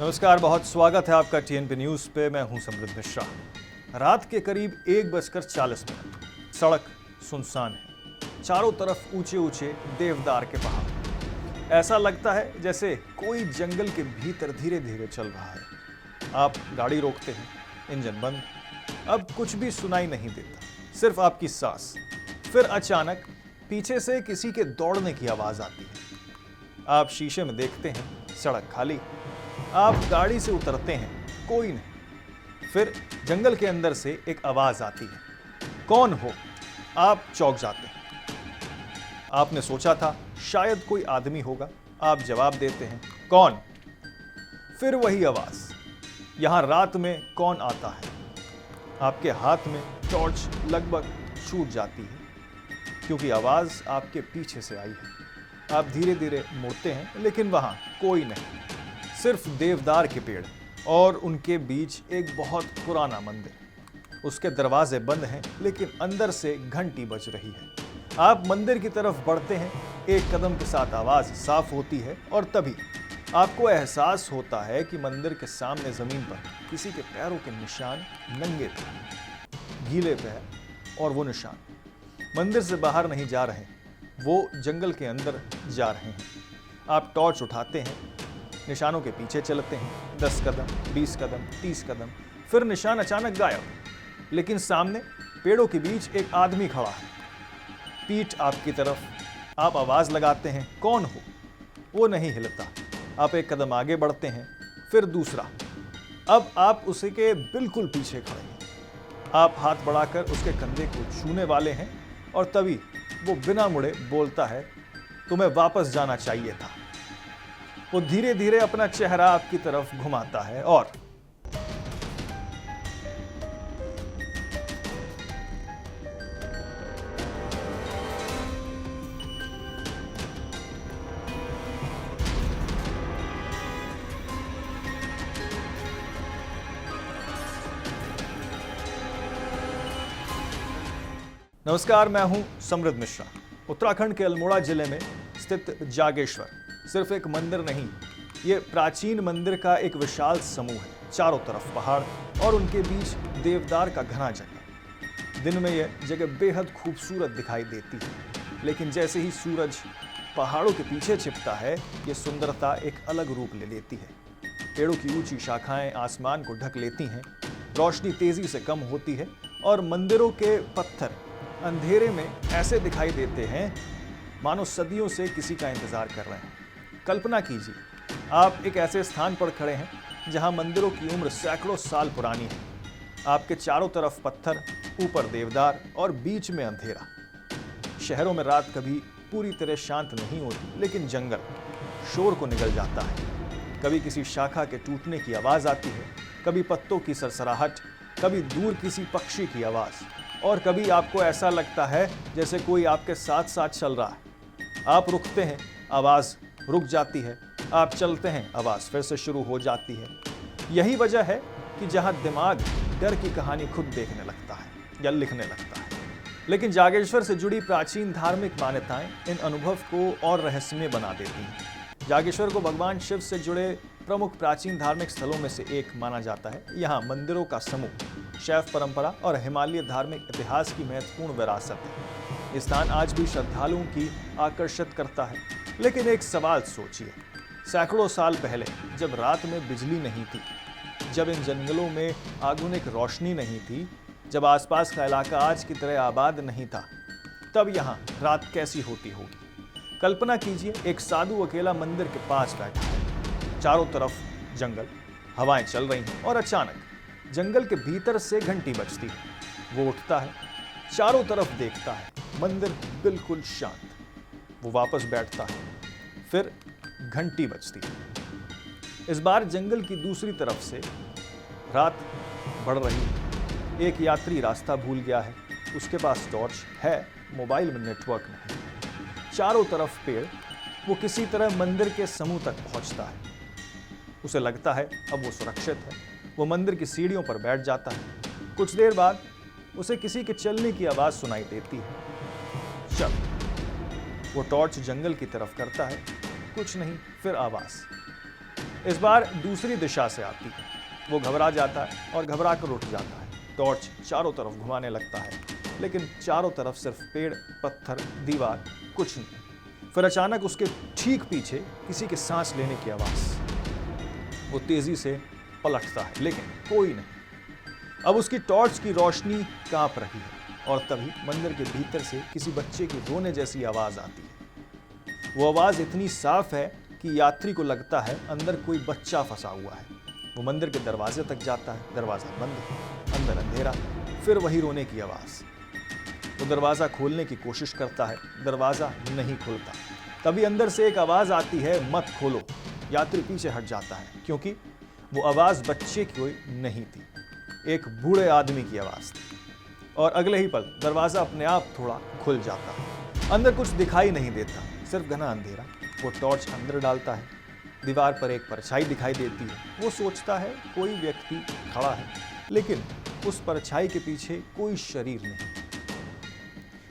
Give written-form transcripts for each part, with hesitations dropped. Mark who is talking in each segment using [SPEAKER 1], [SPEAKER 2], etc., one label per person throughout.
[SPEAKER 1] नमस्कार, बहुत स्वागत है आपका टीएनपी न्यूज पे। मैं हूं समृद्ध मिश्रा। रात के करीब 1:40 सड़क सुनसान है। चारों तरफ ऊंचे ऊंचे देवदार के पहाड़। ऐसा लगता है जैसे कोई जंगल के भीतर धीरे धीरे चल रहा है। आप गाड़ी रोकते हैं, इंजन बंद। अब कुछ भी सुनाई नहीं देता, सिर्फ आपकी सांस। फिर अचानक पीछे से किसी के दौड़ने की आवाज आती है। आप शीशे में देखते हैं, सड़क खाली। आप गाड़ी से उतरते हैं, कोई नहीं। फिर जंगल के अंदर से एक आवाज आती है, कौन हो? आप चौंक जाते हैं। आपने सोचा था शायद कोई आदमी होगा। आप जवाब देते हैं, कौन? फिर वही आवाज। यहां रात में कौन आता है? आपके हाथ में टॉर्च लगभग छूट जाती है, क्योंकि आवाज आपके पीछे से आई है। आप धीरे धीरे मुड़ते हैं, लेकिन वहां कोई नहीं, सिर्फ देवदार के पेड़ और उनके बीच एक बहुत पुराना मंदिर। उसके दरवाजे बंद हैं, लेकिन अंदर से घंटी बज रही है। आप मंदिर की तरफ बढ़ते हैं, एक कदम के साथ आवाज साफ होती है और तभी आपको एहसास होता है कि मंदिर के सामने जमीन पर किसी के पैरों के निशान नंगे थे, गीले पैर। और वो निशान मंदिर से बाहर नहीं जा रहे, वो जंगल के अंदर जा रहे हैं। आप टॉर्च उठाते हैं, निशानों के पीछे चलते हैं। 10 कदम, 20 कदम, 30 कदम, फिर निशान अचानक गायब। लेकिन सामने पेड़ों के बीच एक आदमी खड़ा है, पीठ आपकी तरफ। आप आवाज लगाते हैं, कौन हो? वो नहीं हिलता। आप एक कदम आगे बढ़ते हैं, फिर दूसरा। अब आप उसी के बिल्कुल पीछे खड़े हैं। आप हाथ बढ़ाकर उसके कंधे को छूने वाले हैं और तभी वो बिना मुड़े बोलता है, तुम्हें वापस जाना चाहिए था। वो धीरे धीरे अपना चेहरा आपकी तरफ घुमाता है और नमस्कार, मैं हूं समृद्ध मिश्रा। उत्तराखंड के अल्मोड़ा जिले में स्थित जागेश्वर सिर्फ एक मंदिर नहीं, ये प्राचीन मंदिर का एक विशाल समूह है। चारों तरफ पहाड़ और उनके बीच देवदार का घना जंगल। दिन में यह जगह बेहद खूबसूरत दिखाई देती है, लेकिन जैसे ही सूरज पहाड़ों के पीछे छिपता है, ये सुंदरता एक अलग रूप ले लेती है। पेड़ों की ऊंची शाखाएं आसमान को ढक लेती हैं, रोशनी तेजी से कम होती है और मंदिरों के पत्थर अंधेरे में ऐसे दिखाई देते हैं मानो सदियों से किसी का इंतजार कर रहे हैं। कल्पना कीजिए, आप एक ऐसे स्थान पर खड़े हैं जहां मंदिरों की उम्र सैकड़ों साल पुरानी है। आपके चारों तरफ पत्थर, ऊपर देवदार और बीच में अंधेरा। शहरों में रात कभी पूरी तरह शांत नहीं होती, लेकिन जंगल शोर को निगल जाता है। कभी किसी शाखा के टूटने की आवाज आती है, कभी पत्तों की सरसराहट, कभी दूर किसी पक्षी की आवाज, और कभी आपको ऐसा लगता है जैसे कोई आपके साथ साथ चल रहा है। आप रुकते हैं, आवाज रुक जाती है। आप चलते हैं, आवाज फिर से शुरू हो जाती है। यही वजह है कि जहां दिमाग डर की कहानी खुद देखने लगता है या लिखने लगता है। लेकिन जागेश्वर से जुड़ी प्राचीन धार्मिक मान्यताएं इन अनुभव को और रहस्यमय बना देती हैं। जागेश्वर को भगवान शिव से जुड़े प्रमुख प्राचीन धार्मिक स्थलों में से एक माना जाता है। यहाँ मंदिरों का समूह, शैव परंपरा और हिमालय धार्मिक इतिहास की महत्वपूर्ण विरासत है। ये स्थान आज भी श्रद्धालुओं की आकर्षित करता है। लेकिन एक सवाल सोचिए, सैकड़ों साल पहले जब रात में बिजली नहीं थी, जब इन जंगलों में आधुनिक रोशनी नहीं थी, जब आसपास का इलाका आज की तरह आबाद नहीं था, तब यहाँ रात कैसी होती होगी? कल्पना कीजिए, एक साधु अकेला मंदिर के पास बैठा है। चारों तरफ जंगल, हवाएं चल रही हैं और अचानक जंगल के भीतर से घंटी बजती है। वो उठता है, चारों तरफ देखता है, मंदिर बिल्कुल शांत। वो वापस बैठता है, फिर घंटी बजती है। इस बार जंगल की दूसरी तरफ से रात बढ़ रही है। एक यात्री रास्ता भूल गया है, उसके पास टॉर्च है, मोबाइल में नेटवर्क नहीं। चारों तरफ पेड़। वो किसी तरह मंदिर के समूह तक पहुंचता है। उसे लगता है अब वो सुरक्षित है। वो मंदिर की सीढ़ियों पर बैठ जाता है। कुछ देर बाद उसे किसी के चलने की आवाज सुनाई देती है। चल। वो टॉर्च जंगल की तरफ करता है, कुछ नहीं, फिर आवाज। इस बार दूसरी दिशा से आती है। वो घबरा जाता है और घबरा कर उठ जाता है। टॉर्च चारों तरफ घुमाने लगता है, लेकिन चारों तरफ सिर्फ पेड़, पत्थर, दीवार, कुछ नहीं। फिर अचानक उसके ठीक पीछे किसी के सांस लेने की आवाज। वो तेजी से पलटता है, लेकिन कोई नहीं। अब उसकी टॉर्च की रोशनी कांप रही है और तभी मंदिर के भीतर से किसी बच्चे की रोने जैसी आवाज आती है। वो आवाज इतनी साफ है कि यात्री को लगता है अंदर कोई बच्चा फंसा हुआ है। वो मंदिर के दरवाजे तक जाता है, दरवाजा बंद है, अंदर अंधेरा, फिर वही रोने की आवाज। वो दरवाजा खोलने की कोशिश करता है, दरवाजा नहीं खुलता। तभी अंदर से एक आवाज आती है, मत खोलो। यात्री पीछे हट जाता है, क्योंकि वो आवाज बच्चे की कोई नहीं थी, एक बूढ़े आदमी की आवाज थी। और अगले ही पल दरवाजा अपने आप थोड़ा खुल जाता है। अंदर कुछ दिखाई नहीं देता, सिर्फ घना अंधेरा। वो टॉर्च अंदर डालता है, दीवार पर एक परछाई दिखाई देती है। वो सोचता है कोई व्यक्ति खड़ा है, लेकिन उस परछाई के पीछे कोई शरीर नहीं।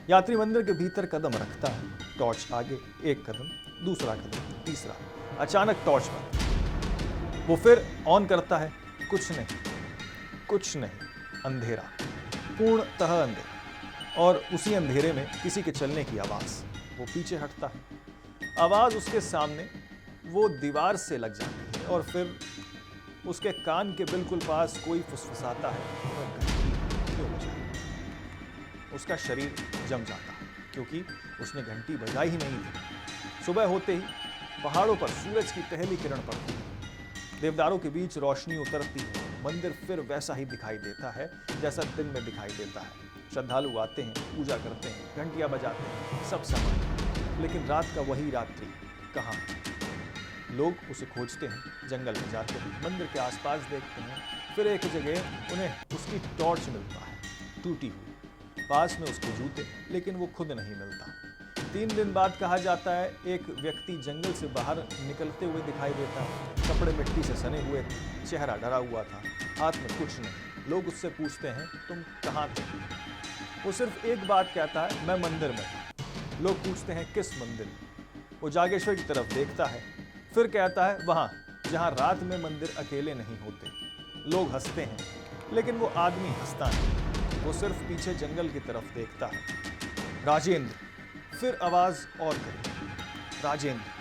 [SPEAKER 1] यात्री मंदिर के भीतर कदम रखता है, टॉर्च आगे, एक कदम, दूसरा कदम, तीसरा। अचानक टॉर्च बंद। वो फिर ऑन करता है, कुछ नहीं, कुछ नहीं, अंधेरा, पूर्णतः अंधेरा। और उसी अंधेरे में किसी के चलने की आवाज। वो पीछे हटता है, आवाज उसके सामने वो दीवार से लग जाती है और फिर उसके कान के बिल्कुल पास कोई फुसफुसाता है, वह घंटी क्यों बजाए? उसका शरीर जम जाता है, क्योंकि उसने घंटी बजाई ही नहीं थी। सुबह होते ही पहाड़ों पर सूरज की पहली किरण पड़ती है, देवदारों के बीच रोशनी उतरती है। मंदिर फिर वैसा ही दिखाई देता है जैसा दिन में दिखाई देता है। श्रद्धालु आते हैं, पूजा करते हैं, घंटियां बजाते हैं, सब सामान। लेकिन रात का वही रात्रि कहाँ है? लोग उसे खोजते हैं, जंगल में जाते हैं, मंदिर के आसपास देखते हैं। फिर एक जगह उन्हें उसकी टॉर्च मिलता है, टूटी हुई। पास में उसके जूते, लेकिन वो खुद नहीं मिलता। 3 दिन बाद कहा जाता है एक व्यक्ति जंगल से बाहर निकलते हुए दिखाई देता है। कपड़े मिट्टी से सने हुए थे, चेहरा डरा हुआ था, हाथ में कुछ नहीं। लोग उससे पूछते हैं, तुम कहाँ थे? वो सिर्फ एक बात कहता है, मैं मंदिर में था। लोग पूछते हैं, किस मंदिर में? वो जागेश्वर की तरफ देखता है, फिर कहता है, वहां जहां रात में मंदिर अकेले नहीं होते। लोग हंसते हैं, लेकिन वो आदमी हंसता नहीं। वो सिर्फ पीछे जंगल की तरफ देखता है। राजेंद्र। फिर आवाज और करी, राजेंद्र।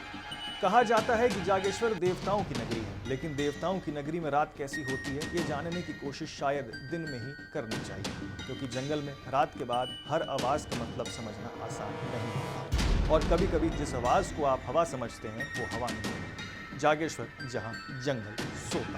[SPEAKER 1] कहा जाता है कि जागेश्वर देवताओं की नगरी है, लेकिन देवताओं की नगरी में रात कैसी होती है ये जानने की कोशिश शायद दिन में ही करनी चाहिए, क्योंकि जंगल में रात के बाद हर आवाज का मतलब समझना आसान नहीं होता। और कभी कभी जिस आवाज को आप हवा समझते हैं वो हवा नहीं है। जागेश्वर जहां जंगल सोता।